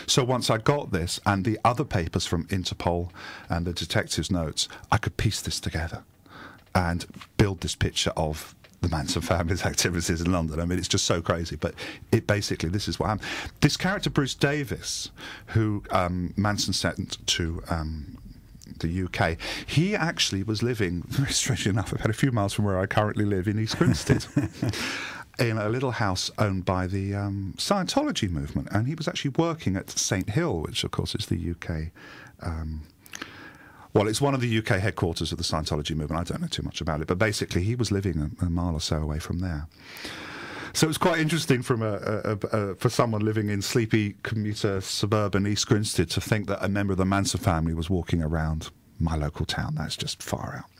So once I got this and the other papers from Interpol and the detectives' notes, I could piece this together and build this picture of the Manson family's activities in London. I mean, it's just so crazy, but it basically, this is what happened. This character, Bruce Davis, who Manson sent to the UK, he actually was living, very strangely enough, about a few miles from where I currently live in East Grinstead, in a little house owned by the Scientology movement, and he was actually working at St Hill, which of course is the UK well, it's one of the UK headquarters of the Scientology movement. I don't know too much about it, but basically he was living a mile or so away from there. So it's quite interesting from for someone living in sleepy commuter suburban East Grinstead to think that a member of the Manson family was walking around my local town. That's just far out.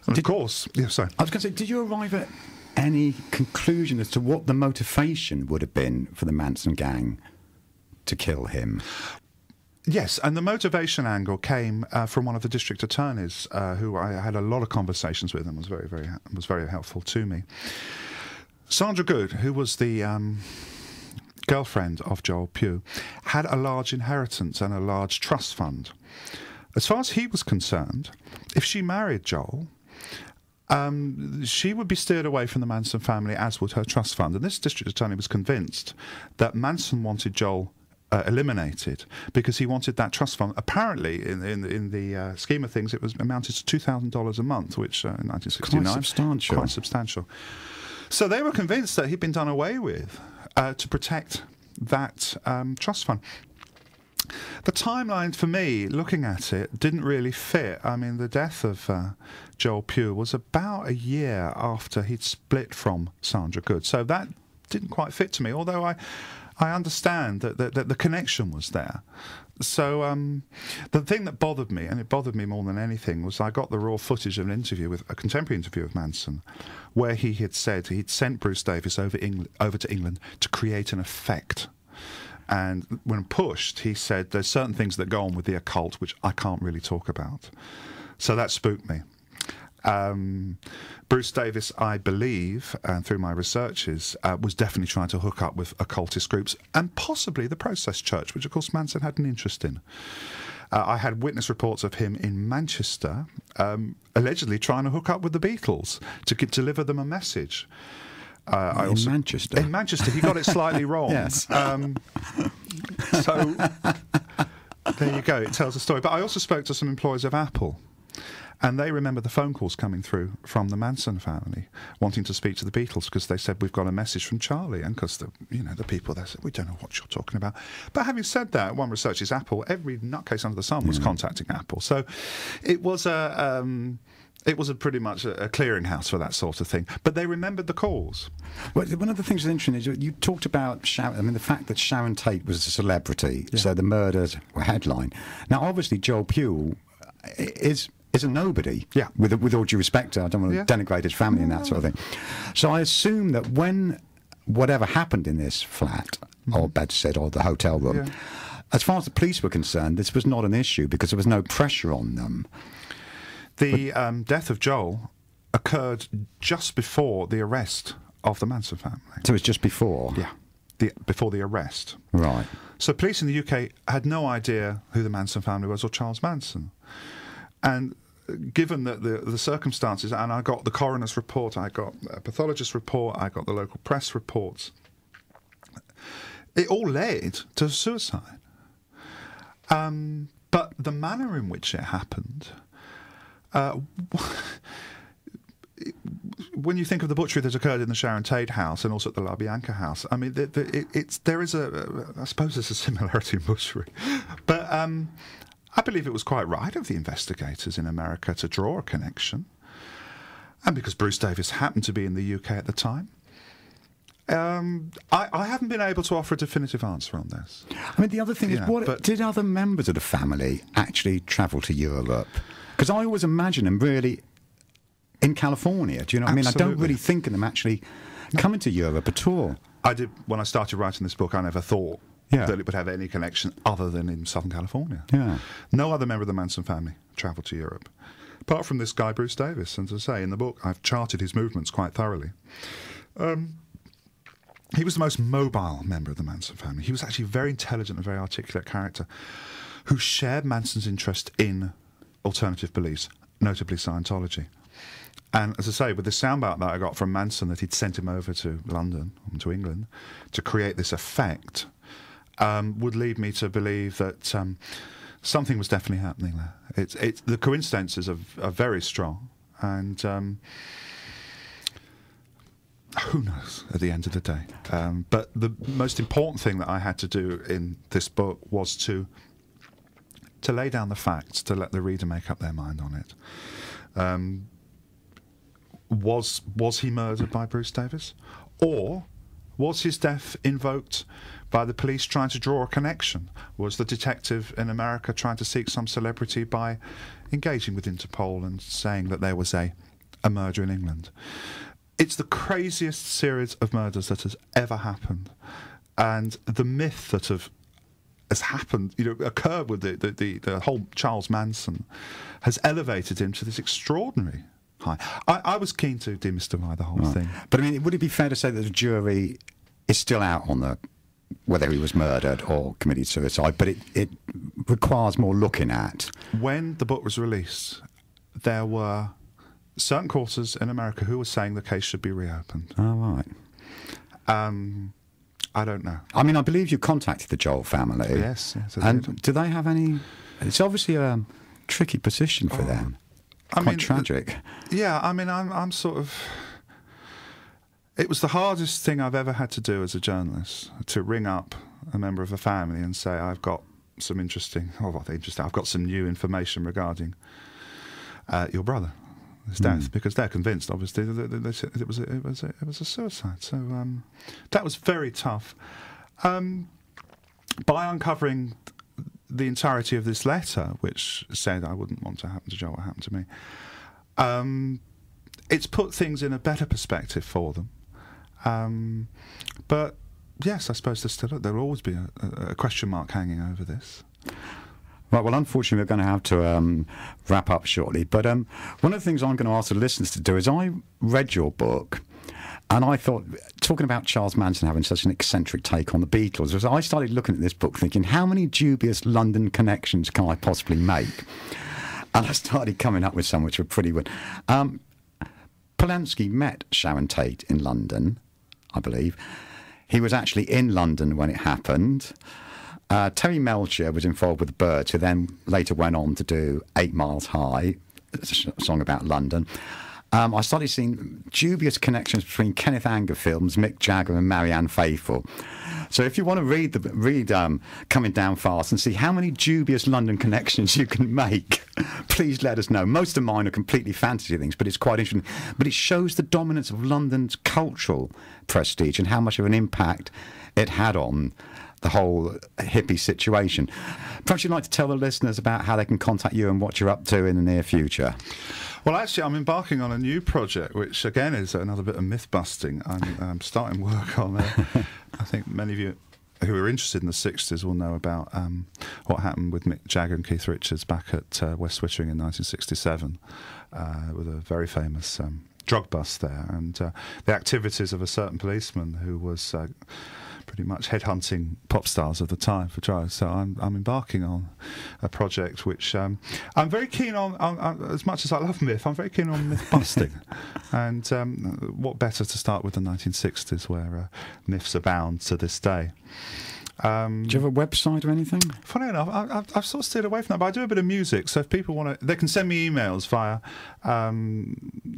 And of course, yeah, sorry. I was going to say, did you arrive at any conclusion as to what the motivation would have been for the Manson gang to kill him? Yes, and the motivation angle came from one of the district attorneys, who I had a lot of conversations with and was very helpful to me. Sandra Good, who was the girlfriend of Joel Pugh, had a large inheritance and a large trust fund. As far as he was concerned, if she married Joel, she would be steered away from the Manson family, as would her trust fund. And this district attorney was convinced that Manson wanted Joel eliminated because he wanted that trust fund. Apparently, in the scheme of things, it was amounted to $2,000 a month, which in 1969 quite substantial. So they were convinced that he'd been done away with to protect that trust fund. The timeline for me, looking at it, didn't really fit. I mean, the death of Joel Pugh was about a year after he'd split from Sandra Good, so that didn't quite fit to me, although I understand that the connection was there. So the thing that bothered me, and it bothered me more than anything, was I got the raw footage of an interview, with a contemporary interview with Manson, where he had said he'd sent Bruce Davis over to England to create an effect. And when pushed, he said, there's certain things that go on with the occult which I can't really talk about. So that spooked me. Bruce Davis, I believe, through my researches, was definitely trying to hook up with occultist groups and possibly the Process Church, which of course Manson had an interest in. I had witness reports of him in Manchester, allegedly trying to hook up with the Beatles to deliver them a message. Manchester? In Manchester, he got it slightly wrong. Yes. So there you go, it tells a story. But I also spoke to some employees of Apple, and they remember the phone calls coming through from the Manson family wanting to speak to the Beatles because they said, we've got a message from Charlie. And because the people there said, we don't know what you're talking about. But having said that, one research is Apple. Every nutcase under the sun was contacting Apple. So it was pretty much a clearinghouse for that sort of thing. But they remembered the calls. Well, one of the things that's interesting is you talked about the fact that Sharon Tate was a celebrity, so the murders were headline. Now, obviously, Joel Pugh is a nobody. Yeah. With all due respect, I don't want to denigrate his family and that sort of thing. So I assume that when whatever happened in this flat, or bedstead, or the hotel room, as far as the police were concerned, this was not an issue because there was no pressure on them. The death of Joel occurred just before the arrest of the Manson family. So it was just before? Yeah, before the arrest. Right. So police in the UK had no idea who the Manson family was or Charles Manson. And given that the circumstances, and I got the coroner's report, I got a pathologist's report, I got the local press reports, it all led to suicide. But the manner in which it happened... when you think of the butchery that occurred in the Sharon Tate house and also at the La Bianca house, I mean, there is I suppose there's a similarity in butchery, but I believe it was quite right of the investigators in America to draw a connection, and because Bruce Davis happened to be in the UK at the time. I haven't been able to offer a definitive answer on this. I mean, the other thing is, did other members of the family actually travel to Europe? Because I always imagine them really in California. Do you know what I mean? I don't really think of them actually coming to Europe at all. I did, when I started writing this book, I never thought that it would have any connection other than in Southern California. Yeah. No other member of the Manson family travelled to Europe, apart from this guy, Bruce Davis. And as I say, in the book, I've charted his movements quite thoroughly. he was the most mobile member of the Manson family. He was actually a very intelligent and very articulate character who shared Manson's interest in alternative beliefs, notably Scientology. And as I say, with the soundbite that I got from Manson, that he'd sent him over to London, to England, to create this effect, would lead me to believe that something was definitely happening there. The coincidences are very strong, and who knows at the end of the day. But the most important thing that I had to do in this book was to lay down the facts, to let the reader make up their mind on it. Was he murdered by Bruce Davis? Or was his death invoked by the police trying to draw a connection? Was the detective in America trying to seek some celebrity by engaging with Interpol and saying that there was a murder in England? It's the craziest series of murders that has ever happened. And the myth that has happened, occurred with the whole Charles Manson, has elevated him to this extraordinary high. I was keen to demystify the whole thing. But I mean, would it be fair to say that the jury is still out on whether he was murdered or committed suicide, but it requires more looking at? When the book was released, there were certain quarters in America who were saying the case should be reopened. Oh, right. I don't know. I mean, I believe you contacted the Joel family. Yes, I and did. Do they have any... It's obviously a tricky position for them. Quite tragic. Yeah, I mean, I'm sort of... It was the hardest thing I've ever had to do as a journalist, to ring up a member of a family and say, I've got some I've got some new information regarding your brother, his death, because they're convinced, obviously, that it was a suicide. So that was very tough. By uncovering the entirety of this letter, which said I wouldn't want to happen to Joel what happened to me, it's put things in a better perspective for them. But yes, I suppose there'll always be a question mark hanging over this. Right, well, unfortunately, we're going to have to wrap up shortly. But one of the things I'm going to ask the listeners to do is I read your book, and I thought, talking about Charles Manson having such an eccentric take on the Beatles, I started looking at this book thinking, how many dubious London connections can I possibly make? And I started coming up with some which were pretty good. Polanski met Sharon Tate in London, I believe. He was actually in London when it happened. Terry Melcher was involved with the Byrds, who then later went on to do 8 Miles High, a song about London. I started seeing dubious connections between Kenneth Anger films, Mick Jagger and Marianne Faithfull. So if you want to read Coming Down Fast and see how many dubious London connections you can make, please let us know. Most of mine are completely fantasy things, but it's quite interesting. But it shows the dominance of London's cultural prestige and how much of an impact it had on the whole hippie situation. Perhaps you'd like to tell the listeners about how they can contact you and what you're up to in the near future. Well, actually, I'm embarking on a new project, which, again, is another bit of myth-busting. I'm starting work on I think many of you who are interested in the 60s will know about what happened with Mick Jagger and Keith Richards back at West Twittering in 1967 with a very famous drug bust there, and the activities of a certain policeman who was pretty much headhunting pop stars of the time for drugs. So I'm embarking on a project which I'm very keen on, as much as I love myth, I'm very keen on myth busting. And what better to start with the 1960s, where myths abound to this day. Do you have a website or anything? Funny enough, I've sort of steered away from that, but I do a bit of music. So if people want to, they can send me emails via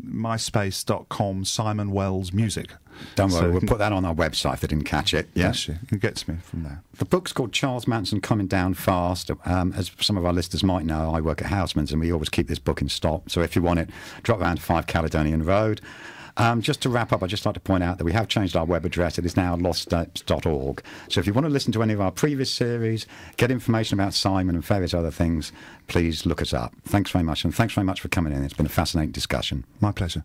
myspace.com Simon Wells Music. Don't worry, we'll put that on our website if they didn't catch it. Yeah? Yes, you can get to me from there. The book's called Charles Manson Coming Down Fast. As some of our listeners might know, I work at Houseman's and we always keep this book in stock. So if you want it, drop round to 5 Caledonian Road. Just to wrap up, I'd just like to point out that we have changed our web address. It is now loststeps.org. So if you want to listen to any of our previous series, get information about Simon and various other things, please look us up. Thanks very much, and thanks very much for coming in. It's been a fascinating discussion. My pleasure.